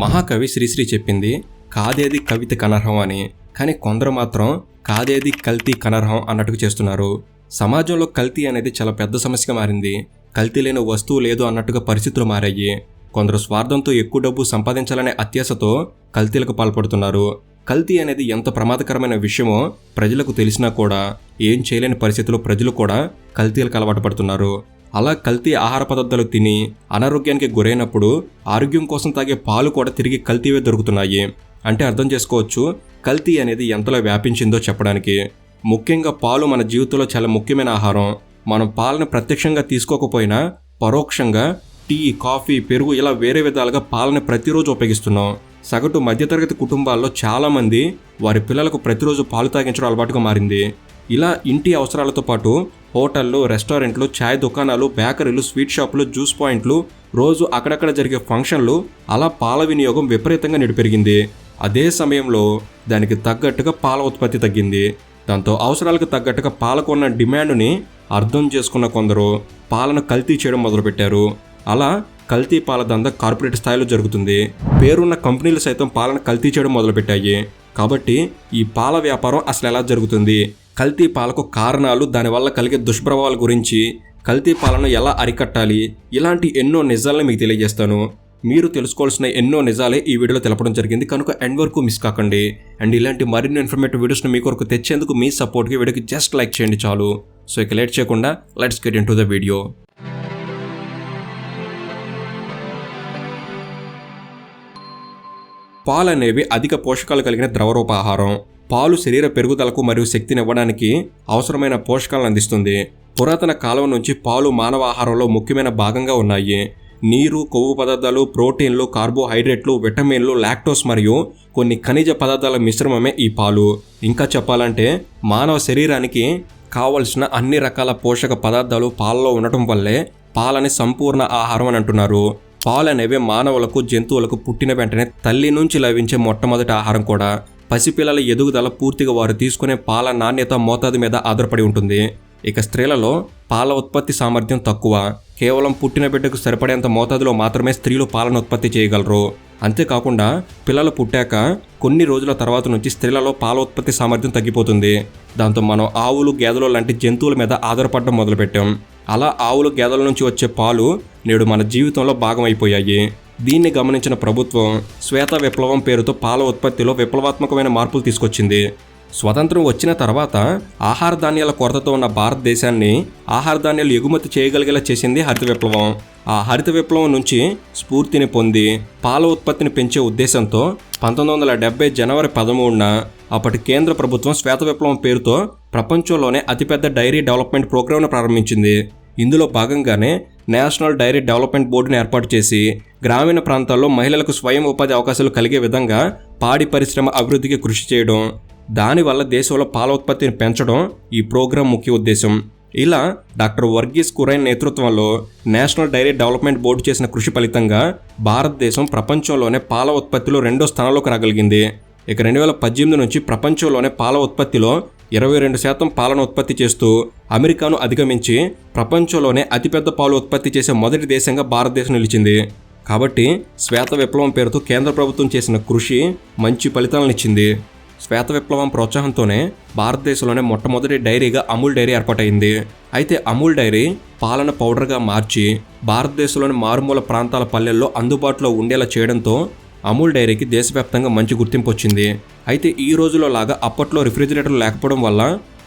మహాకవి శ్రీశ్రీ చెప్పింది కాదేది కవిత కనర్హం అని. కానీ కొందరు మాత్రం కాదేది కల్తీ కనర్హం అన్నట్టుగా చేస్తున్నారు. సమాజంలో కల్తీ అనేది చాలా పెద్ద సమస్యగా మారింది. కల్తీ లేని వస్తువు లేదు అన్నట్టుగా పరిస్థితులు మారాయి. కొందరు స్వార్థంతో ఎక్కువ డబ్బు సంపాదించాలనే అత్యాశతో కల్తీలకు పాల్పడుతున్నారు. కల్తీ అనేది ఎంత ప్రమాదకరమైన విషయమో ప్రజలకు తెలిసినా కూడా ఏం చేయలేని పరిస్థితుల్లో ప్రజలు కూడా కల్తీలకు అలవాటు పడుతున్నారు. అలా కల్తీ ఆహార పదార్థాలు తిని అనారోగ్యానికి గురైనప్పుడు ఆరోగ్యం కోసం తాగే పాలు కూడా తిరిగి కల్తీవే దొరుకుతున్నాయి. అంటే అర్థం చేసుకోవచ్చు కల్తీ అనేది ఎంతలా వ్యాపించిందో చెప్పడానికి. ముఖ్యంగా పాలు మన జీవితంలో చాలా ముఖ్యమైన ఆహారం. మనం పాలను ప్రత్యక్షంగా తీసుకోకపోయినా పరోక్షంగా టీ, కాఫీ, పెరుగు ఇలా వేరే విధాలుగా పాలను ప్రతిరోజు ఉపయోగిస్తున్నాం. సగటు మధ్యతరగతి కుటుంబాల్లో చాలామంది వారి పిల్లలకు ప్రతిరోజు పాలు తాగించడం అలవాటుగా మారింది. ఇలా ఇంటి అవసరాలతో పాటు హోటళ్ళు, రెస్టారెంట్లు, ఛాయ్ దుకాణాలు, బేకరీలు, స్వీట్ షాపులు, జ్యూస్ పాయింట్లు, రోజు అక్కడక్కడ జరిగే ఫంక్షన్లు అలా పాల వినియోగం విపరీతంగా పెరిగింది. అదే సమయంలో దానికి తగ్గట్టుగా పాల ఉత్పత్తి తగ్గింది. దాంతో అవసరాలకు తగ్గట్టుగా పాలకు ఉన్న డిమాండ్ని అర్థం చేసుకున్న కొందరు పాలను కల్తీ చేయడం మొదలుపెట్టారు. అలా కల్తీ పాల దందా కార్పొరేట్ స్థాయిలో జరుగుతుంది. పేరున్న కంపెనీలు సైతం పాలను కల్తీ చేయడం మొదలుపెట్టాయి. కాబట్టి ఈ పాల వ్యాపారం అసలు ఎలా జరుగుతుంది, కల్తీ పాలకు కారణాలు, దానివల్ల కలిగే దుష్ప్రభావాల గురించి, కల్తీ పాలను ఎలా అరికట్టాలి, ఇలాంటి ఎన్నో నిజాలను మీకు తెలియజేస్తాను. మీరు తెలుసుకోవాల్సిన ఎన్నో నిజాలే ఈ వీడియోలో తెలపడం జరిగింది కనుక ఎండ్ వరకు మిస్ కాకండి. అండ్ ఇలాంటి మరిన్ని ఇన్ఫర్మేటివ్ వీడియోస్ని మీ కొరకు తెచ్చేందుకు మీ సపోర్ట్కి వీడియోకి జస్ట్ లైక్ చేయండి చాలు. సో ఇక లేట్ చేయకుండా let's get into the video. పాలు అనేవి అధిక పోషకాలు కలిగిన ద్రవరూప ఆహారం. పాలు శరీర పెరుగుదలకు మరియు శక్తినివ్వడానికి అవసరమైన పోషకాలను అందిస్తుంది. పురాతన కాలం నుంచి పాలు మానవ ఆహారంలో ముఖ్యమైన భాగంగా ఉన్నాయి. నీరు, కొవ్వు పదార్థాలు, ప్రోటీన్లు, కార్బోహైడ్రేట్లు, విటమిన్లు, లాక్టోస్ మరియు కొన్ని ఖనిజ పదార్థాల మిశ్రమమే ఈ పాలు. ఇంకా చెప్పాలంటే మానవ శరీరానికి కావలసిన అన్ని రకాల పోషక పదార్థాలు పాలలో ఉండటం వల్లే పాలని సంపూర్ణ ఆహారం అని అంటున్నారు. పాలు అనేవి మానవులకు, జంతువులకు పుట్టిన వెంటనే తల్లి నుంచి లభించే మొట్టమొదటి ఆహారం కూడా. పసిపిల్లల ఎదుగుదల పూర్తిగా వారు తీసుకునే పాల నాణ్యత, మోతాదు మీద ఆధారపడి ఉంటుంది. ఇక స్త్రీలలో పాల ఉత్పత్తి సామర్థ్యం తక్కువ. కేవలం పుట్టిన బిడ్డకు సరిపడేంత మోతాదులో మాత్రమే స్త్రీలు పాలను ఉత్పత్తి చేయగలరు. అంతేకాకుండా పిల్లలు పుట్టాక కొన్ని రోజుల తర్వాత నుంచి స్త్రీలలో పాల ఉత్పత్తి సామర్థ్యం తగ్గిపోతుంది. దాంతో మనం ఆవులు, గేదెలు లాంటి జంతువుల మీద ఆధారపడడం మొదలుపెట్టాం. అలా ఆవులు, గేదెల నుంచి వచ్చే పాలు నేడు మన జీవితంలో భాగం అయిపోయాయి. దీన్ని గమనించిన ప్రభుత్వం శ్వేత విప్లవం పేరుతో పాల ఉత్పత్తిలో విప్లవాత్మకమైన మార్పులు తీసుకొచ్చింది. స్వతంత్రం వచ్చిన తర్వాత ఆహార ధాన్యాల కొరతతో ఉన్న భారతదేశాన్ని ఆహార ధాన్యాలు ఎగుమతి చేయగలిగేలా చేసింది హరిత విప్లవం. ఆ హరిత విప్లవం నుంచి స్ఫూర్తిని పొంది పాల ఉత్పత్తిని పెంచే ఉద్దేశంతో 1970 జనవరి 13న అప్పటి కేంద్ర ప్రభుత్వం శ్వేత విప్లవం పేరుతో ప్రపంచంలోనే అతిపెద్ద డైరీ డెవలప్మెంట్ ప్రోగ్రామ్ను ప్రారంభించింది. ఇందులో భాగంగానే నేషనల్ డైరీ డెవలప్మెంట్ బోర్డును ఏర్పాటు చేసి గ్రామీణ ప్రాంతాల్లో మహిళలకు స్వయం ఉపాధి అవకాశాలు కలిగే విధంగా పాడి పరిశ్రమ అభివృద్ధికి కృషి చేయడం, దానివల్ల దేశంలో పాల ఉత్పత్తిని పెంచడం ఈ ప్రోగ్రాం ముఖ్య ఉద్దేశం. ఇలా డాక్టర్ వర్గీస్ కురైన్ నేతృత్వంలో నేషనల్ డైరీ డెవలప్మెంట్ బోర్డు చేసిన కృషి ఫలితంగా భారతదేశం ప్రపంచంలోనే పాల ఉత్పత్తిలో 2వ స్థానంలోకి రాగలిగింది. ఇక 2018 నుంచి ప్రపంచంలోనే పాల ఉత్పత్తిలో 22% పాలను ఉత్పత్తి చేస్తూ అమెరికాను అధిగమించి ప్రపంచంలోనే అతిపెద్ద పాలు ఉత్పత్తి చేసే మొదటి దేశంగా భారతదేశం నిలిచింది. కాబట్టి శ్వేత విప్లవం పేరుతో కేంద్ర ప్రభుత్వం చేసిన కృషి మంచి ఫలితాలను ఇచ్చింది. శ్వేత విప్లవం ప్రోత్సాహంతోనే భారతదేశంలోనే మొట్టమొదటి డైరీగా అమూల్ డైరీ ఏర్పాటైంది. అయితే అమూల్ డైరీ పాలన పౌడర్గా మార్చి భారతదేశంలోని మారుమూల ప్రాంతాల పల్లెల్లో అందుబాటులో ఉండేలా చేయడంతో అమూల్ డైరీకి దేశవ్యాప్తంగా మంచి గుర్తింపు వచ్చింది. అయితే ఈ రోజుల్లో లాగా అప్పట్లో రిఫ్రిజిరేటర్లు లేకపోవడం వల్ల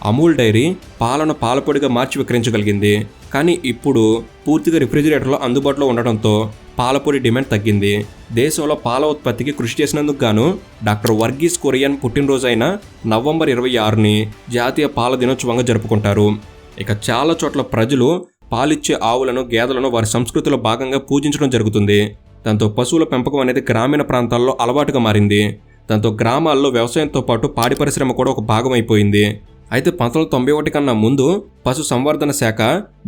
అమూల్ డైరీ పాలను పాలపొడిగా మార్చి విక్రయించగలిగింది. కానీ ఇప్పుడు పూర్తిగా రిఫ్రిజిరేటర్లు అందుబాటులో ఉండడంతో పాలపొడి డిమాండ్ తగ్గింది. దేశంలో పాల ఉత్పత్తికి కృషి చేసినందుకు గాను డాక్టర్ వర్గీస్ కురియన్ పుట్టినరోజు అయిన నవంబర్ 26ని జాతీయ పాల దినోత్సవంగా జరుపుకుంటారు. ఇక చాలా చోట్ల ప్రజలు పాలిచ్చే ఆవులను, గేదెలను వారి సంస్కృతిలో భాగంగా పూజించడం జరుగుతుంది. దాంతో పశువుల పెంపకం అనేది గ్రామీణ ప్రాంతాల్లో అలవాటుగా మారింది. దాంతో గ్రామాల్లో వ్యవసాయంతో పాటు పాడి పరిశ్రమ కూడా ఒక భాగం అయిపోయింది. అయితే 1991 కన్నా ముందు పశు సంవర్ధన శాఖ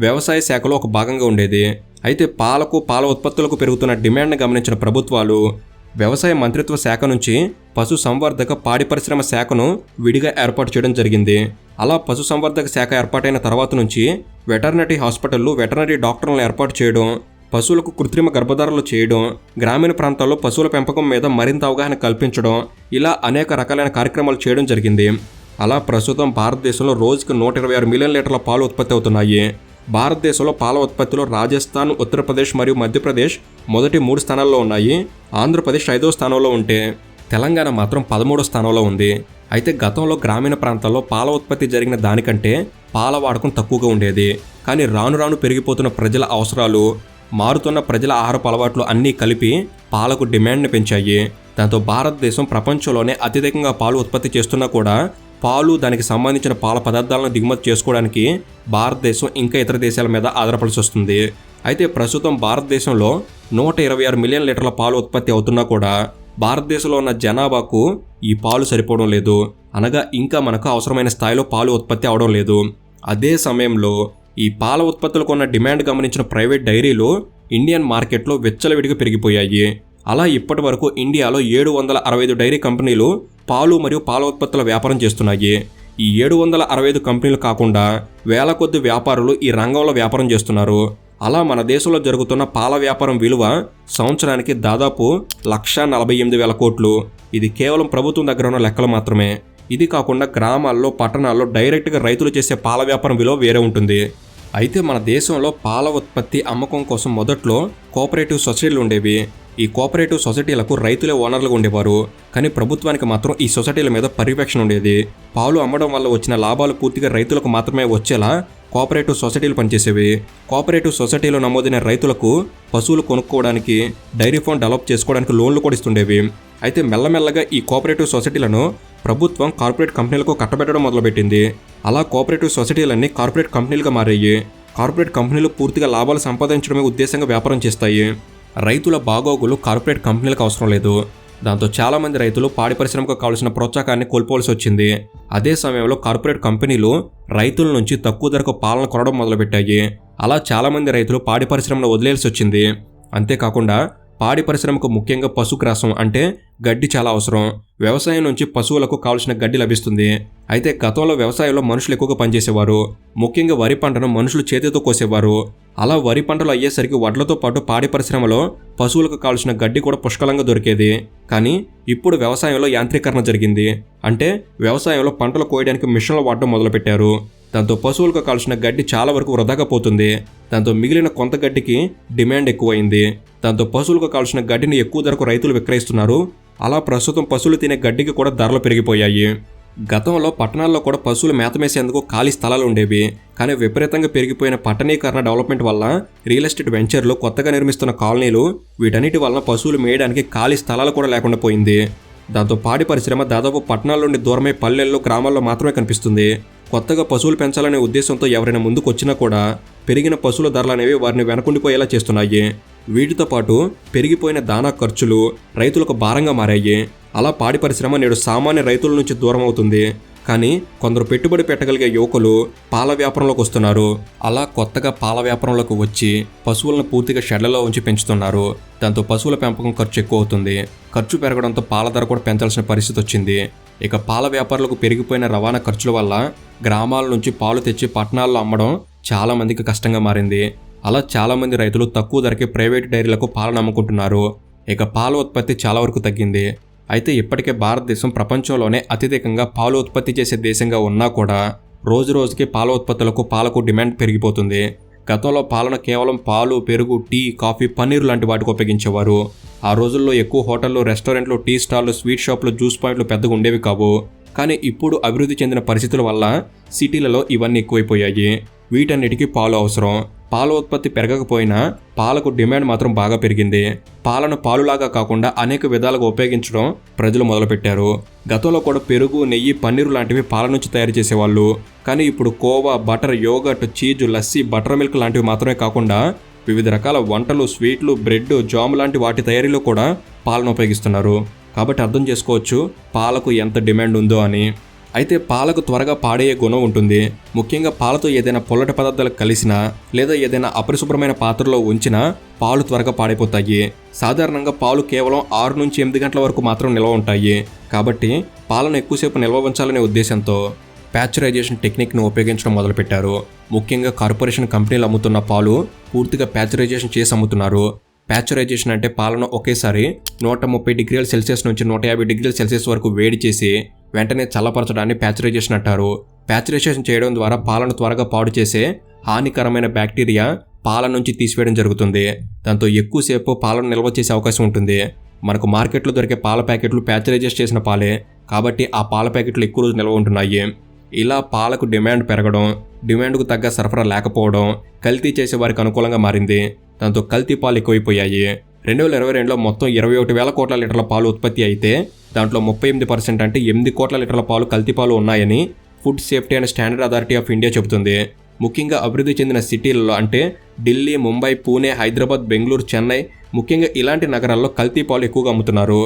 వ్యవసాయ శాఖలో ఒక భాగంగా ఉండేది. అయితే పాలకు, పాల ఉత్పత్తులకు పెరుగుతున్న డిమాండ్ని గమనించిన ప్రభుత్వాలు వ్యవసాయ మంత్రిత్వ శాఖ నుంచి పశు సంవర్ధక పాడి పరిశ్రమ శాఖను విడిగా ఏర్పాటు చేయడం జరిగింది. అలా పశు సంవర్ధక శాఖ ఏర్పాటైన తర్వాత నుంచి వెటర్నరీ హాస్పిటళ్లు, వెటర్నరీ డాక్టర్లను ఏర్పాటు చేయడం, పశువులకు కృత్రిమ గర్భధారణలు చేయడం, గ్రామీణ ప్రాంతాల్లో పశువుల పెంపకం మీద మరింత అవగాహన కల్పించడం, ఇలా అనేక రకాలైన కార్యక్రమాలు చేయడం జరిగింది. అలా ప్రస్తుతం భారతదేశంలో రోజుకి 126 మిలియన్ లీటర్ల పాలు ఉత్పత్తి అవుతున్నాయి. భారతదేశంలో పాల ఉత్పత్తిలో రాజస్థాన్, ఉత్తరప్రదేశ్ మరియు మధ్యప్రదేశ్ మొదటి 3 స్థానాల్లో ఉన్నాయి. ఆంధ్రప్రదేశ్ 5వ స్థానంలో ఉంటే తెలంగాణ మాత్రం 13వ స్థానంలో ఉంది. అయితే గతంలో గ్రామీణ ప్రాంతాల్లో పాల ఉత్పత్తి జరిగిన దానికంటే పాల వాడకం తక్కువగా ఉండేది. కానీ రాను రాను పెరిగిపోతున్న ప్రజల అవసరాలు, మారుతున్న ప్రజల ఆహారపు అలవాట్లు అన్నీ కలిపి పాలకు డిమాండ్ని పెంచాయి. దాంతో భారతదేశం ప్రపంచంలోనే అత్యధికంగా పాలు ఉత్పత్తి చేస్తున్నా కూడా పాలు, దానికి సంబంధించిన పాల పదార్థాలను దిగుమతి చేసుకోవడానికి భారతదేశం ఇంకా ఇతర దేశాల మీద ఆధారపడాల్సి వస్తుంది. అయితే ప్రస్తుతం భారతదేశంలో 126 మిలియన్ లీటర్ల పాలు ఉత్పత్తి అవుతున్నా కూడా భారతదేశంలో ఉన్న జనాభాకు ఈ పాలు సరిపోవడం లేదు. అనగా ఇంకా మనకు అవసరమైన స్థాయిలో పాలు ఉత్పత్తి అవడం లేదు. అదే సమయంలో ఈ పాల ఉత్పత్తులకు ఉన్న డిమాండ్ గమనించిన ప్రైవేట్ డైరీలు ఇండియన్ మార్కెట్లో విచ్చలవిడిగా పెరిగిపోయాయి. అలా ఇప్పటి వరకు ఇండియాలో 765 డైరీ కంపెనీలు పాలు మరియు పాల ఉత్పత్తుల వ్యాపారం చేస్తున్నాయి. ఈ 765 కంపెనీలు కాకుండా వేల కొద్ది వ్యాపారులు ఈ రంగంలో వ్యాపారం చేస్తున్నారు. అలా మన దేశంలో జరుగుతున్న పాల వ్యాపారం విలువ సంవత్సరానికి దాదాపు 1,48,000 కోట్లు. ఇది కేవలం ప్రభుత్వం దగ్గర ఉన్న లెక్కలు మాత్రమే. ఇది కాకుండా గ్రామాల్లో, పట్టణాల్లో డైరెక్ట్గా రైతులు చేసే పాల వ్యాపారం విలువ వేరే ఉంటుంది. అయితే మన దేశంలో పాల ఉత్పత్తి, అమ్మకం కోసం మొదట్లో కోఆపరేటివ్ సొసైటీలు ఉండేవి. ఈ కోఆపరేటివ్ సొసైటీలకు రైతులే ఓనర్లుగా ఉండేవారు. కానీ ప్రభుత్వానికి మాత్రం ఈ సొసైటీల మీద పర్యవేక్షణ ఉండేది. పాలు అమ్మడం వల్ల వచ్చిన లాభాలు పూర్తిగా రైతులకు మాత్రమే వచ్చేలా కోఆపరేటివ్ సొసైటీలు పనిచేసేవి. కోఆపరేటివ్ సొసైటీలో నమోదైన రైతులకు పశువులు కొనుక్కోవడానికి, డైరీ ఫామ్ డెవలప్ చేసుకోవడానికి లోన్లు కూడా ఇస్తుండేవి. అయితే మెల్లమెల్లగా ఈ కోఆపరేటివ్ సొసైటీలను ప్రభుత్వం కార్పొరేట్ కంపెనీలకు కట్టబెట్టడం మొదలుపెట్టింది. అలా కోఆపరేటివ్ సొసైటీలన్నీ కార్పొరేట్ కంపెనీలుగా మారాయి. కార్పొరేట్ కంపెనీలు పూర్తిగా లాభాలు సంపాదించడమే ఉద్దేశంగా వ్యాపారం చేస్తాయి. రైతుల బాగోగులు కార్పొరేట్ కంపెనీలకు అవసరం లేదు. దాంతో చాలామంది రైతులు పాడి పరిశ్రమకు కావాల్సిన ప్రోత్సాహాన్ని కోల్పోవలసి వచ్చింది. అదే సమయంలో కార్పొరేట్ కంపెనీలు రైతుల నుంచి తక్కువ ధరకు పాలను కొనడం మొదలుపెట్టాయి. అలా చాలామంది రైతులు పాడి పరిశ్రమను వదిలేయాల్సి వచ్చింది. అంతేకాకుండా పాడి పరిశ్రమకు ముఖ్యంగా పశుగ్రాసం అంటే గడ్డి చాలా అవసరం. వ్యవసాయం నుంచి పశువులకు కావలసిన గడ్డి లభిస్తుంది. అయితే గతంలో వ్యవసాయంలో మనుషులు ఎక్కువగా పనిచేసేవారు. ముఖ్యంగా వరి పంటను మనుషులు చేతితో కోసేవారు. అలా వరి పంటలు అయ్యేసరికి వడ్లతో పాటు పాడి పరిశ్రమలో పశువులకు కావలసిన గడ్డి కూడా పుష్కలంగా దొరికేది. కానీ ఇప్పుడు వ్యవసాయంలో యాంత్రీకరణ జరిగింది. అంటే వ్యవసాయంలో పంటలు కోయడానికి మిషన్లు వాడడం మొదలుపెట్టారు. దాంతో పశువులకు కావాల్సిన గడ్డి చాలా వరకు వృధాగా పోతుంది. దాంతో మిగిలిన కొంత గడ్డికి డిమాండ్ ఎక్కువైంది. దాంతో పశువులకు కావాల్సిన గడ్డిని ఎక్కువ ధరకు రైతులు విక్రయిస్తున్నారు. అలా ప్రస్తుతం పశువులు తినే గడ్డికి కూడా ధరలు పెరిగిపోయాయి. గతంలో పట్టణాల్లో కూడా పశువులు మేతమేసేందుకు ఖాళీ స్థలాలు ఉండేవి. కానీ విపరీతంగా పెరిగిపోయిన పట్టణీకరణ డెవలప్మెంట్ వల్ల, రియల్ ఎస్టేట్ వెంచర్లు, కొత్తగా నిర్మిస్తున్న కాలనీలు, వీటన్నిటి వలన పశువులు మేయడానికి ఖాళీ స్థలాలు కూడా లేకుండా పోయింది. దాంతో పాడి పరిశ్రమ దాదాపు పట్టణాల నుండి దూరమై పల్లెల్లో, గ్రామాల్లో మాత్రమే కనిపిస్తుంది. కొత్తగా పశువులు పెంచాలనే ఉద్దేశంతో ఎవరైనా ముందుకు వచ్చినా కూడా పెరిగిన పశువుల ధరలు అనేవి వారిని వెనకుండిపోయేలా చేస్తున్నాయి. వీటితో పాటు పెరిగిపోయిన దానా ఖర్చులు రైతులకు భారంగా మారాయి. అలా పాడి పరిశ్రమ నేడు సామాన్య రైతుల నుంచి దూరం అవుతుంది. కానీ కొందరు పెట్టుబడి పెట్టగలిగే యువకులు పాల వ్యాపారంలోకి వస్తున్నారు. అలా కొత్తగా పాల వ్యాపారంలోకి వచ్చి పశువులను పూర్తిగా షెడ్లలో ఉంచి పెంచుతున్నారు. దాంతో పశువుల పెంపకం ఖర్చు ఎక్కువ అవుతుంది. ఖర్చు పెరగడంతో పాల ధర కూడా పెంచాల్సిన పరిస్థితి వచ్చింది. ఇక పాల వ్యాపారులకు పెరిగిపోయిన రవాణా ఖర్చుల వల్ల గ్రామాల నుంచి పాలు తెచ్చి పట్టణాల్లో అమ్మడం చాలా మందికి కష్టంగా మారింది. అలా చాలామంది రైతులు తక్కువ ధరకి ప్రైవేటు డైరీలకు పాలను అమ్ముకుంటున్నారు. ఇక పాల ఉత్పత్తి చాలా వరకు తగ్గింది. అయితే ఇప్పటికే భారతదేశం ప్రపంచంలోనే అత్యధికంగా పాలు ఉత్పత్తి చేసే దేశంగా ఉన్నా కూడా రోజు రోజుకి పాల ఉత్పత్తులకు, పాలకు డిమాండ్ పెరిగిపోతుంది. గతంలో పాలను కేవలం పాలు, పెరుగు, టీ, కాఫీ, పన్నీరు లాంటి వాటికి ఉపయోగించేవారు. ఆ రోజుల్లో ఎక్కువ హోటళ్లు, రెస్టారెంట్లు, టీ స్టాల్లు, స్వీట్ షాపులు, జ్యూస్ పాయింట్లు పెద్దగా ఉండేవి కావు. కానీ ఇప్పుడు అభివృద్ధి చెందిన పరిస్థితుల వల్ల సిటీలలో ఇవన్నీ ఎక్కువైపోయాయి. వీటన్నిటికీ పాలు అవసరం. పాల ఉత్పత్తి పెరగకపోయినా పాలకు డిమాండ్ మాత్రం బాగా పెరిగింది. పాలను పాలులాగా కాకుండా అనేక విధాలుగా ఉపయోగించడం ప్రజలు మొదలుపెట్టారు. గతంలో కూడా పెరుగు, నెయ్యి, పన్నీరు లాంటివి పాల నుంచి తయారు చేసేవాళ్ళు. కానీ ఇప్పుడు khoa, butter, yoghurt, cheese, lassi, butter milk లాంటివి మాత్రమే కాకుండా వివిధ రకాల వంటలు, స్వీట్లు, బ్రెడ్, జామ్ లాంటి వాటి తయారీలో కూడా పాలను ఉపయోగిస్తున్నారు. కాబట్టి అర్థం చేసుకోవచ్చు పాలకు ఎంత డిమాండ్ ఉందో అని. అయితే పాలకు త్వరగా పాడయ్యే గుణం ఉంటుంది. ముఖ్యంగా పాలతో ఏదైనా పొల్లటి పదార్థాలు కలిసినా లేదా ఏదైనా అపరిశుభ్రమైన పాత్రలో ఉంచినా పాలు త్వరగా పాడైపోతాయి. సాధారణంగా పాలు కేవలం 6 నుంచి 8 గంటల వరకు మాత్రం నిల్వ ఉంటాయి. కాబట్టి పాలను ఎక్కువసేపు నిల్వ ఉంచాలనే ఉద్దేశంతో ప్యాచరైజేషన్ టెక్నిక్ను ఉపయోగించడం మొదలుపెట్టారు. ముఖ్యంగా కార్పొరేషన్ కంపెనీలు అమ్ముతున్న పాలు పూర్తిగా ప్యాచరైజేషన్ చేసి అమ్ముతున్నారు. ప్యాచరైజేషన్ అంటే పాలను ఒకేసారి 130 డిగ్రీల సెల్సియస్ నుంచి 150 డిగ్రీల సెల్సియస్ వరకు వేడి చేసి వెంటనే చల్లపరచడాన్ని ప్యాచరైజేషన్ అంటారు. ప్యాచరైజేషన్ చేయడం ద్వారా పాలను త్వరగా పాడు చేసే హానికరమైన బ్యాక్టీరియా పాల నుంచి తీసివేయడం జరుగుతుంది. దాంతో ఎక్కువసేపు పాలను నిల్వ చేసే అవకాశం ఉంటుంది. మనకు మార్కెట్లో దొరికే పాల ప్యాకెట్లు ప్యాచరైజేషన్ చేసిన పాలే, కాబట్టి ఆ పాల ప్యాకెట్లు ఎక్కువ రోజు నిల్వ ఉంటున్నాయి. ఇలా పాలకు డిమాండ్ పెరగడం, డిమాండ్కు తగ్గ సరఫరా లేకపోవడం కల్తీ చేసే వారికి అనుకూలంగా మారింది. దాంతో కల్తీ పాలు ఎక్కువైపోయాయి. 2022లో మొత్తం 21,000 కోట్ల లీటర్ల పాలు ఉత్పత్తి అయితే దాంట్లో 38% అంటే 8 కోట్ల లీటర్ల పాలు కల్తీ పాలు ఉన్నాయని food safety and standard authority of India చెబుతుంది. ముఖ్యంగా అభివృద్ధి చెందిన సిటీలలో అంటే ఢిల్లీ, ముంబై, పూణే, హైదరాబాద్, బెంగళూరు, చెన్నై ముఖ్యంగా ఇలాంటి నగరాల్లో కల్తీ పాలు ఎక్కువగా అమ్ముతున్నారు.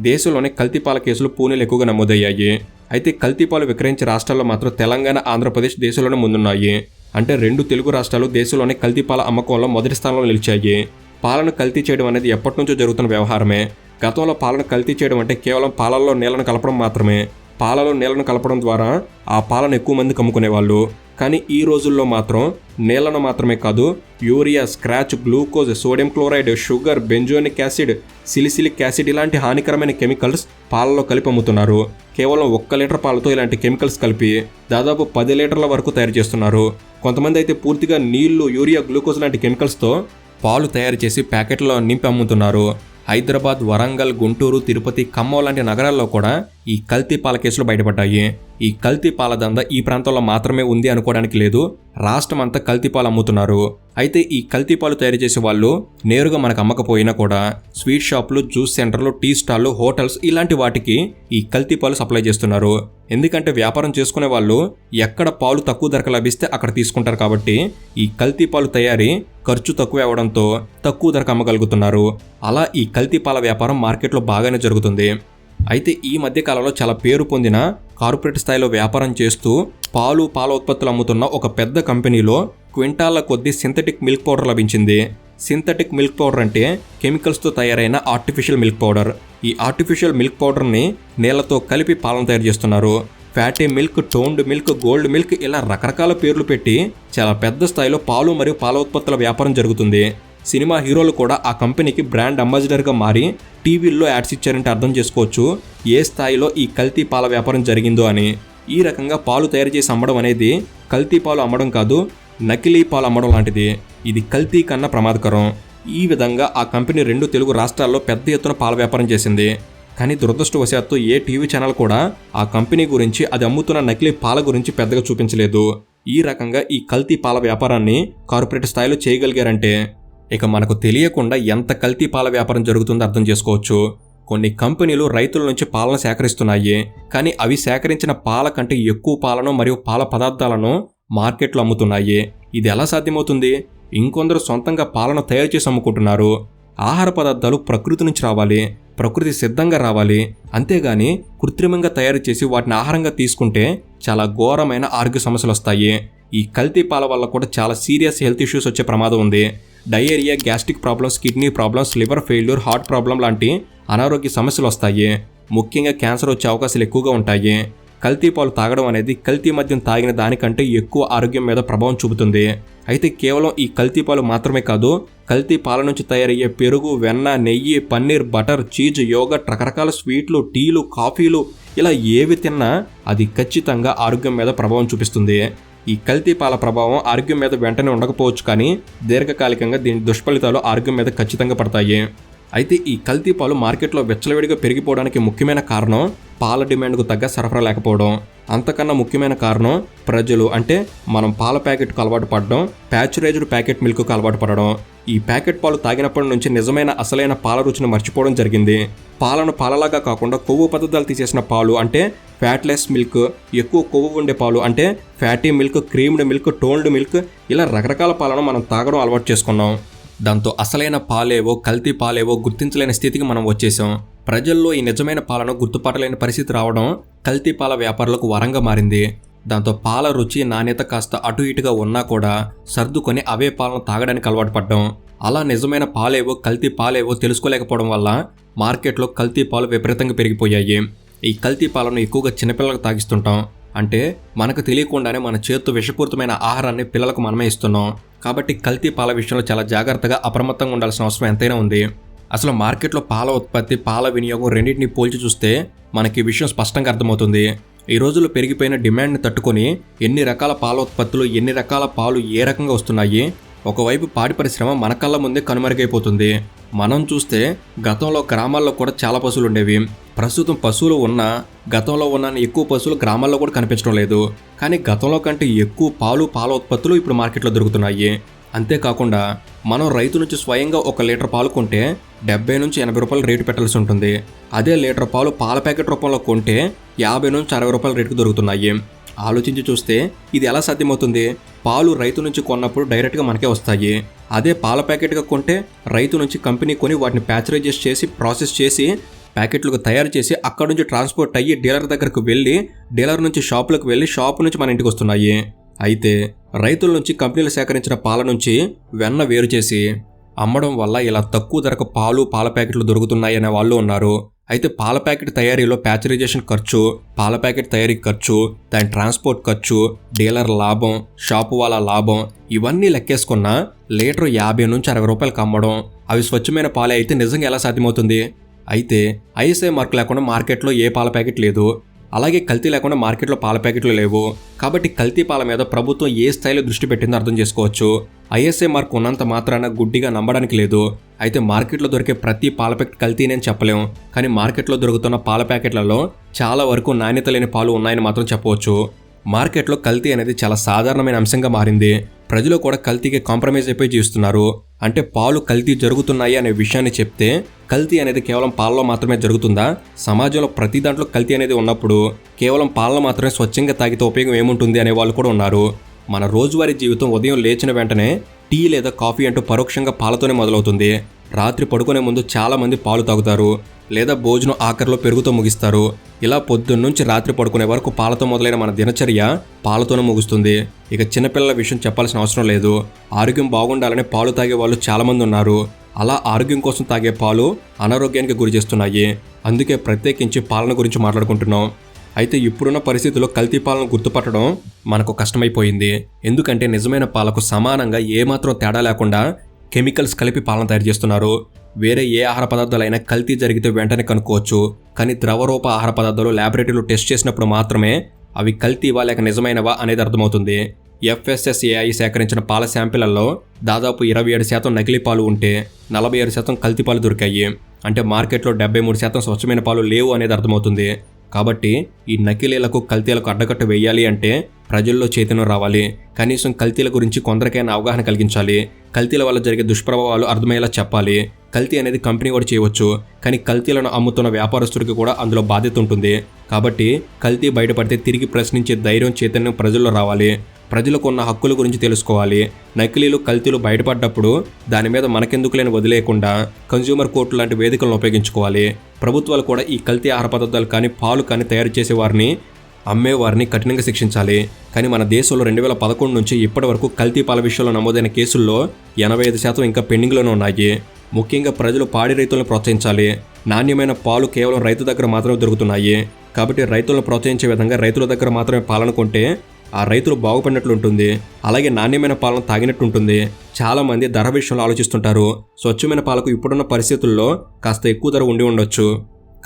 దేశంలోనే కల్తీ పాల కేసులు పూణేలో ఎక్కువగా నమోదయ్యాయి. అయితే కల్తీ పాలు విక్రయించే రాష్ట్రాల్లో మాత్రం తెలంగాణ, ఆంధ్రప్రదేశ్ దేశంలోనే ముందున్నాయి. అంటే 2 తెలుగు రాష్ట్రాలు దేశంలోనే కల్తీ పాల అమ్మకంలో మొదటి స్థానంలో నిలిచాయి. పాలను కల్తీ చేయడం అనేది ఎప్పటి నుంచో జరుగుతున్న వ్యవహారమే. గతంలో పాలను కల్తీ చేయడం అంటే కేవలం పాలల్లో నీళ్లను కలపడం మాత్రమే. పాలలో నీళ్లను కలపడం ద్వారా ఆ పాలను ఎక్కువ మందికి అమ్ముకునేవాళ్ళు. కానీ ఈ రోజుల్లో మాత్రం నీళ్లను మాత్రమే కాదు, urea, starch, glucose, sodium chloride, sugar, benzoic acid, salicylic acid ఇలాంటి హానికరమైన కెమికల్స్ పాలలో కలిపి అమ్ముతున్నారు. కేవలం 1 లీటర్ పాలతో ఇలాంటి కెమికల్స్ కలిపి దాదాపు 10 లీటర్ల వరకు తయారు చేస్తున్నారు. కొంతమంది అయితే పూర్తిగా నీళ్లు, యూరియా, గ్లూకోజ్ లాంటి కెమికల్స్తో పాలు తయారు చేసి ప్యాకెట్లో నింపి అమ్ముతున్నారు. హైదరాబాద్, వరంగల్, గుంటూరు, తిరుపతి, ఖమ్మం లాంటి నగరాల్లో కూడా ఈ కల్తీ పాల కేసులు బయటపడ్డాయి. ఈ కల్తీ పాల దందా ఈ ప్రాంతంలో మాత్రమే ఉంది అనుకోవడానికి లేదు. రాష్ట్రం అంతా కల్తీ పాలు అమ్ముతున్నారు. అయితే ఈ కల్తీ పాలు తయారు చేసే వాళ్ళు నేరుగా మనకు అమ్మకపోయినా కూడా స్వీట్ షాపులు, జ్యూస్ సెంటర్లు, టీ స్టాల్లు, హోటల్స్ ఇలాంటి వాటికి ఈ కల్తీ పాలు సప్లై చేస్తున్నారు. ఎందుకంటే వ్యాపారం చేసుకునే వాళ్ళు ఎక్కడ పాలు తక్కువ ధరకు లభిస్తే అక్కడ తీసుకుంటారు. కాబట్టి ఈ కల్తీ పాలు తయారీ ఖర్చు తక్కువ అవ్వడంతో తక్కువ ధరకు అమ్మగలుగుతున్నారు. అలా ఈ కల్తీ పాల వ్యాపారం మార్కెట్లో బాగానే జరుగుతుంది. అయితే ఈ మధ్య కాలంలో చాలా పేరు పొందిన కార్పొరేట్ స్థాయిలో వ్యాపారం చేస్తూ పాల ఉత్పత్తులు అమ్ముతున్న ఒక పెద్ద కంపెనీలో క్వింటాళ్ల కొద్దీ సింథటిక్ మిల్క్ పౌడర్ లభించింది. సింథటిక్ మిల్క్ పౌడర్ అంటే కెమికల్స్తో తయారైన ఆర్టిఫిషియల్ మిల్క్ పౌడర్. ఈ ఆర్టిఫిషియల్ మిల్క్ పౌడర్ని నీళ్లతో కలిపి పాలను తయారు చేస్తున్నారు. Fatty milk, toned milk, gold milk ఇలా రకరకాల పేర్లు పెట్టి చాలా పెద్ద స్థాయిలో పాలు మరియు పాల ఉత్పత్తుల వ్యాపారం జరుగుతుంది. సినిమా హీరోలు కూడా ఆ కంపెనీకి బ్రాండ్ అంబాసిడర్గా మారి టీవీల్లో యాడ్స్ ఇచ్చారంటే అర్థం చేసుకోవచ్చు ఏ స్థాయిలో ఈ కల్తీ పాల వ్యాపారం జరిగిందో అని. ఈ రకంగా పాలు తయారు చేసి అమ్మడం అనేది కల్తీ పాలు అమ్మడం కాదు, నకిలీ పాలు అమ్మడం లాంటిది. ఇది కల్తీ కన్నా ప్రమాదకరం. ఈ విధంగా ఆ కంపెనీ 2 తెలుగు రాష్ట్రాల్లో పెద్ద ఎత్తున పాల వ్యాపారం చేసింది. కానీ దురదృష్టవశాత్తు ఏ టీవీ ఛానల్ కూడా ఆ కంపెనీ గురించి, అది అమ్ముతున్న నకిలీ పాల గురించి పెద్దగా చూపించలేదు. ఈ రకంగా ఈ కల్తీ పాల వ్యాపారాన్ని కార్పొరేట్ స్థాయిలో చేయగలిగారంటే ఇక మనకు తెలియకుండా ఎంత కల్తీ పాల వ్యాపారం జరుగుతుందో అర్థం చేసుకోవచ్చు. కొన్ని కంపెనీలు రైతుల నుంచి పాలను సేకరిస్తున్నాయి. కానీ అవి సేకరించిన పాల కంటే ఎక్కువ పాలను మరియు పాల పదార్థాలను మార్కెట్లో అమ్ముతున్నాయి. ఇది ఎలా సాధ్యమవుతుంది? ఇంకొందరు సొంతంగా పాలను తయారు చేసి అమ్ముకుంటున్నారు. ఆహార పదార్థాలు ప్రకృతి నుంచి రావాలి, ప్రకృతి సిద్ధంగా రావాలి. అంతేగాని కృత్రిమంగా తయారు చేసి వాటిని ఆహారంగా తీసుకుంటే చాలా ఘోరమైన ఆరోగ్య సమస్యలు వస్తాయి. ఈ కల్తీ పాల వల్ల కూడా చాలా సీరియస్ హెల్త్ ఇష్యూస్ వచ్చే ప్రమాదం ఉంది. Diarrhoea, gastric problems, kidney problems, liver failure, heart problem లాంటి అనారోగ్య సమస్యలు వస్తాయి. ముఖ్యంగా క్యాన్సర్ వచ్చే అవకాశాలు ఎక్కువగా ఉంటాయి. కల్తీ పాలు తాగడం అనేది కల్తీ మద్యం తాగిన దానికంటే ఎక్కువ ఆరోగ్యం మీద ప్రభావం చూపుతుంది. అయితే కేవలం ఈ కల్తీ పాలు మాత్రమే కాదు, కల్తీ పాల నుంచి తయారయ్యే పెరుగు, వెన్న, నెయ్యి, పన్నీర్, బటర్, చీజ్, యోగర్ట్, రకరకాల స్వీట్లు, టీలు, కాఫీలు ఇలా ఏవి తిన్నా అది ఖచ్చితంగా ఆరోగ్యం మీద ప్రభావం చూపిస్తుంది. ఈ కల్తీ పాల ప్రభావం ఆరోగ్యం మీద వెంటనే ఉండకపోవచ్చు, కానీ దీర్ఘకాలికంగా దీని దుష్ఫలితాలు ఆరోగ్యం మీద ఖచ్చితంగా పడతాయి. అయితే ఈ కల్తీ పాలు మార్కెట్లో విచ్చలవిడిగా పెరిగిపోవడానికి ముఖ్యమైన కారణం పాల డిమాండ్కు తగ్గ సరఫరా లేకపోవడం. అంతకన్నా ముఖ్యమైన కారణం ప్రజలు, అంటే మనం పాల ప్యాకెట్కు అలవాటు పడడం, ప్యాచరైజ్డ్ ప్యాకెట్ మిల్క్కు అలవాటు పడడం. ఈ ప్యాకెట్ పాలు తాగినప్పటి నుంచి నిజమైన అసలైన పాల రుచిని మర్చిపోవడం జరిగింది. పాలను పాలలాగా కాకుండా కొవ్వు పదార్థాలు తీసేసిన పాలు అంటే ఫ్యాట్లెస్ మిల్క్, ఎక్కువ కొవ్వు ఉండే పాలు అంటే fatty milk, creamed milk, toned milk ఇలా రకరకాల పాలను మనం తాగడం అలవాటు చేసుకున్నాం. దాంతో అసలైన పాలేవో కల్తీ పాలేవో గుర్తించలేని స్థితికి మనం వచ్చేసాం. ప్రజల్లో ఈ నిజమైన పాలను గుర్తుపట్టలేని పరిస్థితి రావడం కల్తీ పాల వ్యాపారులకు వరంగా మారింది. దాంతో పాల రుచి, నాణ్యత కాస్త అటు ఇటుగా ఉన్నా కూడా సర్దుకొని అవే పాలను తాగడానికి అలవాటు పడ్డాం. అలా నిజమైన పాలేవో కల్తీ పాలేవో తెలుసుకోలేకపోవడం వల్ల మార్కెట్లో కల్తీ పాలు విపరీతంగా పెరిగిపోయాయి. ఈ కల్తీ పాలను ఎక్కువగా చిన్నపిల్లలకు తాగిస్తుంటాం. అంటే మనకు తెలియకుండానే మన చేత్తో విషపూరితమైన ఆహారాన్ని పిల్లలకు మనమే ఇస్తున్నాం. కాబట్టి కల్తీ పాల విషయంలో చాలా జాగ్రత్తగా అప్రమత్తంగా ఉండాల్సిన అవసరం ఎంతైనా ఉంది. అసలు మార్కెట్లో పాల ఉత్పత్తి, పాల వినియోగం రెండింటిని పోల్చి చూస్తే మనకి విషయం స్పష్టంగా అర్థమవుతుంది. ఈ రోజుల్లో పెరిగిపోయిన డిమాండ్ని తట్టుకొని ఎన్ని రకాల పాల ఉత్పత్తులు, ఎన్ని రకాల పాలు ఏ రకంగా వస్తున్నాయి. ఒకవైపు పాడి పరిశ్రమ మన కళ్ళ ముందే కనుమరుగైపోతుంది. మనం చూస్తే గతంలో గ్రామాల్లో కూడా చాలా పశువులు ఉండేవి. ప్రస్తుతం పశువులు ఉన్నా గతంలో ఉన్న ఎక్కువ పశువులు గ్రామాల్లో కూడా కనిపించడం లేదు. కానీ గతంలో కంటే ఎక్కువ పాలు, పాల ఉత్పత్తులు ఇప్పుడు మార్కెట్లో దొరుకుతున్నాయి. అంతేకాకుండా మనం రైతు నుంచి స్వయంగా 1 లీటర్ పాలు కొంటే 70 నుంచి 80 రూపాయలు రేటు పెట్టాల్సి ఉంటుంది. అదే లీటర్ పాలు పాల ప్యాకెట్ రూపంలో కొంటే 50 నుంచి 60 రూపాయల రేటుకు దొరుకుతున్నాయి. ఆలోచించి చూస్తే ఇది ఎలా సాధ్యమవుతుంది? పాలు రైతు నుంచి కొన్నప్పుడు డైరెక్ట్గా మనకే వస్తాయి. అదే పాల ప్యాకెట్గా కొంటే రైతు నుంచి కంపెనీ కొని వాటిని ప్యాచరైజ్ చేసి, ప్రాసెస్ చేసి, ప్యాకెట్లకు తయారు చేసి అక్కడ నుంచి ట్రాన్స్పోర్ట్ అయ్యి డీలర్ దగ్గరకు వెళ్ళి, డీలర్ నుంచి షాపులకు వెళ్ళి, షాపు నుంచి మన ఇంటికి వస్తున్నాయి. అయితే రైతుల నుంచి కంపెనీలు సేకరించిన పాల నుంచి వెన్న వేరు చేసి అమ్మడం వల్ల ఇలా తక్కువ ధరకు పాలు, పాల ప్యాకెట్లు దొరుకుతున్నాయనే వాళ్ళు ఉన్నారు. అయితే పాల ప్యాకెట్ తయారీలో ప్యాచరైజేషన్ ఖర్చు, పాల ప్యాకెట్ తయారీ ఖర్చు, దాని ట్రాన్స్పోర్ట్ ఖర్చు, డీలర్ లాభం, షాపు వాళ్ళ లాభం ఇవన్నీ లెక్కేసుకున్న లీటర్ 50 నుంచి 60 రూపాయలకు అమ్మడం, అవి స్వచ్ఛమైన పాలే అయితే నిజంగా ఎలా సాధ్యమవుతుంది? అయితే ఐఎస్ఐ మార్క్ లేకుండా మార్కెట్లో ఏ పాల ప్యాకెట్ లేదు. అలాగే కల్తీ లేకుండా మార్కెట్లో పాల ప్యాకెట్లు లేవు. కాబట్టి కల్తీ పాల మీద ప్రభుత్వం ఏ స్థాయిలో దృష్టి పెట్టిందో అర్థం చేసుకోవచ్చు. ఐఎస్ఐ మార్క్ ఉన్నంత మాత్రాన గుడ్డిగా నమ్మడానికి లేదు. అయితే మార్కెట్లో దొరికే ప్రతి పాల ప్యాకెట్ కల్తీనే చెప్పలేం. కానీ మార్కెట్లో దొరుకుతున్న పాల ప్యాకెట్లలో చాలా వరకు నాణ్యత లేని పాలు ఉన్నాయని మాత్రం చెప్పవచ్చు. మార్కెట్లో కల్తీ అనేది చాలా సాధారణమైన అంశంగా మారింది. ప్రజలు కూడా కల్తీకి కాంప్రమైజ్ అయిపోయి జీవిస్తున్నారు. అంటే పాలు కల్తీ జరుగుతున్నాయి అనే విషయాన్ని చెప్తే కల్తీ అనేది కేవలం పాలలో మాత్రమే జరుగుతుందా? సమాజంలో ప్రతి దాంట్లో కల్తీ అనేది ఉన్నప్పుడు కేవలం పాలలో మాత్రమే స్వచ్ఛంగా తాగితే ఉపయోగం ఏముంటుంది అనే వాళ్ళు కూడా ఉన్నారు. మన రోజువారీ జీవితం ఉదయం లేచిన వెంటనే టీ లేదా కాఫీ అంటూ పరోక్షంగా పాలతోనే మొదలవుతుంది. రాత్రి పడుకునే ముందు చాలా మంది పాలు తాగుతారు, లేదా భోజనం ఆఖరిలో పెరుగుతో ముగిస్తారు. ఇలా పొద్దున్నుంచి రాత్రి పడుకునే వరకు పాలతో మొదలైన మన దినచర్య పాలతోనే ముగుస్తుంది. ఇక చిన్నపిల్లల విషయం చెప్పాల్సిన అవసరం లేదు. ఆరోగ్యం బాగుండాలని పాలు తాగే వాళ్ళు చాలామంది ఉన్నారు. అలా ఆరోగ్యం కోసం తాగే పాలు అనారోగ్యానికి గురి చేస్తున్నాయి. అందుకే ప్రత్యేకించి పాలన గురించి మాట్లాడుకుంటున్నాం. అయితే ఇప్పుడున్న పరిస్థితుల్లో కల్తీ పాలను గుర్తుపట్టడం మనకు కష్టమైపోయింది. ఎందుకంటే నిజమైన పాలకు సమానంగా ఏమాత్రం తేడా లేకుండా కెమికల్స్ కలిపి పాలన తయారు చేస్తున్నారు. వేరే ఏ ఆహార పదార్థాలైనా కల్తీ జరిగితే వెంటనే కనుక్కోవచ్చు. కానీ ద్రవరూప ఆహార పదార్థాలు ల్యాబొరేటరీలో టెస్ట్ చేసినప్పుడు మాత్రమే అవి కల్తీవా లేక నిజమైనవా అనేది అర్థమవుతుంది. FSSAI సేకరించిన పాల శాంపిళ్లలో దాదాపు 27% నకిలీ పాలు ఉంటే 47% కల్తీ పాలు దొరికాయి. అంటే మార్కెట్లో 73% స్వచ్ఛమైన పాలు లేవు అనేది అర్థమవుతుంది. కాబట్టి ఈ నకిలీలకు, కల్తీలకు అడ్డకట్ట వేయాలి అంటే ప్రజల్లో చైతన్యం రావాలి. కనీసం కల్తీల గురించి కొందరికైనా అవగాహన కలిగించాలి. కల్తీల వల్ల జరిగే దుష్ప్రభావాలు అర్థమయ్యేలా చెప్పాలి. కల్తీ అనేది కంపెనీ కూడా చేయవచ్చు, కానీ కల్తీలను అమ్ముతున్న వ్యాపారస్తుడికి కూడా అందులో బాధ్యత ఉంటుంది. కాబట్టి కల్తీ బయటపడితే తిరిగి ప్రశ్నించే ధైర్యం, చైతన్యం ప్రజల్లో రావాలి. ప్రజలకు ఉన్న హక్కుల గురించి తెలుసుకోవాలి. నకిలీలు, కల్తీలు బయటపడ్డప్పుడు దాని మీద మనకెందుకులేని వదిలేయకుండా కన్జ్యూమర్ కోర్టు లాంటి వేదికలను ఉపయోగించుకోవాలి. ప్రభుత్వాలు కూడా ఈ కల్తీ ఆహార పదార్థాలు కానీ, పాలు కానీ తయారు చేసే వారిని, అమ్మేవారిని కఠినంగా శిక్షించాలి. కానీ మన దేశంలో 2011 నుంచి ఇప్పటి వరకు కల్తీ పాల విషయంలో నమోదైన కేసుల్లో 85% ఇంకా పెండింగ్లోనే ఉన్నాయి. ముఖ్యంగా ప్రజలు పాడి రైతులను ప్రోత్సహించాలి. నాణ్యమైన పాలు కేవలం రైతు దగ్గర మాత్రమే దొరుకుతున్నాయి. కాబట్టి రైతులను ప్రోత్సహించే విధంగా రైతుల దగ్గర మాత్రమే పాలన కొంటే ఆ రైతులు బాగుపడినట్లు ఉంటుంది. అలాగే నాణ్యమైన పాలన తాగినట్టు ఉంటుంది. చాలామంది ధర విషయంలో ఆలోచిస్తుంటారు. స్వచ్ఛమైన పాలకు ఇప్పుడున్న పరిస్థితుల్లో కాస్త ఎక్కువ ధర ఉండి ఉండొచ్చు,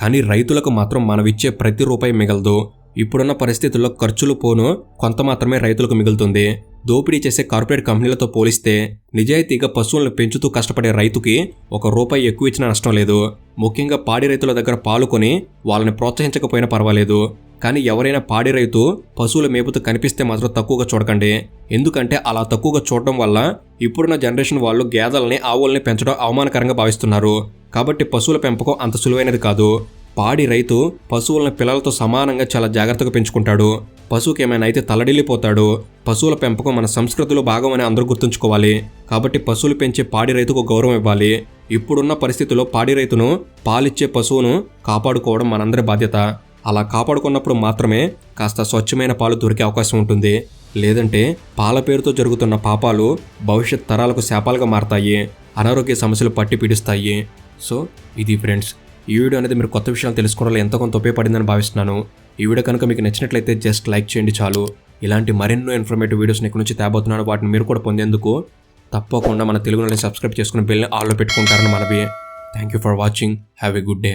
కానీ రైతులకు మాత్రం మనమిచ్చే ప్రతి రూపాయి మిగలదు. ఇప్పుడున్న పరిస్థితుల్లో ఖర్చులు పోను కొంత మాత్రమే రైతులకు మిగులుతుంది. దోపిడీ చేసే కార్పొరేట్ కంపెనీలతో పోలిస్తే నిజాయితీగా పశువులను పెంచుతూ కష్టపడే రైతుకి ₹1 ఎక్కువ ఇచ్చినా నష్టం లేదు. ముఖ్యంగా పాడి రైతుల దగ్గర పాలు కొని వాళ్ళని ప్రోత్సహించకపోయినా పర్వాలేదు. కానీ ఎవరైనా పాడి రైతు పశువుల మేపుతూ కనిపిస్తే మాత్రం తక్కువగా చూడకండి. ఎందుకంటే అలా తక్కువగా చూడడం వల్ల ఇప్పుడున్న జనరేషన్ వాళ్ళు గేదెల్ని, ఆవుల్ని పెంచడం అవమానకరంగా భావిస్తున్నారు. కాబట్టి పశువుల పెంపకం అంత సులువైనది కాదు. పాడి రైతు పశువులను పిల్లలతో సమానంగా చాలా జాగ్రత్తగా పెంచుకుంటాడు. పశువుకి ఏమైనా అయితే తల్లడిల్లిపోతాడు. పశువుల పెంపకం మన సంస్కృతిలో భాగమని అందరూ గుర్తుంచుకోవాలి. కాబట్టి పశువులు పెంచే పాడి రైతుకు గౌరవం ఇవ్వాలి. ఇప్పుడున్న పరిస్థితుల్లో పాడి రైతును, పాలిచ్చే పశువును కాపాడుకోవడం మనందరి బాధ్యత. అలా కాపాడుకున్నప్పుడు మాత్రమే కాస్త స్వచ్ఛమైన పాలు దొరికే అవకాశం ఉంటుంది. లేదంటే పాల పేరుతో జరుగుతున్న పాపాలు భవిష్యత్ తరాలకు శాపాలుగా మారతాయి. అనారోగ్య సమస్యలు పట్టి పీడిస్తాయి. సో ఇది ఫ్రెండ్స్, ఈ వీడియో అనేది మీరు కొత్త విషయాలు తెలుసుకోవడంలో ఎంతో కొంత ఉపయోగపడిందని భావిస్తున్నాను. ఈ వీడియో కనుక మీకు నచ్చినట్లయితే జస్ట్ లైక్ చేయండి చాలు. ఇలాంటి మరెన్నో ఇన్ఫర్మేటివ్ వీడియోస్ ఇక్కడ నుంచి తేబోతున్నాను. వాటిని మీరు కూడా పొందేందుకు తప్పకుండా మన తెలుగు సబ్స్క్రైబ్ చేసుకుని బెల్ ఆల్లో పెట్టుకుంటారని మనవి. Thank you for watching. Have a good day.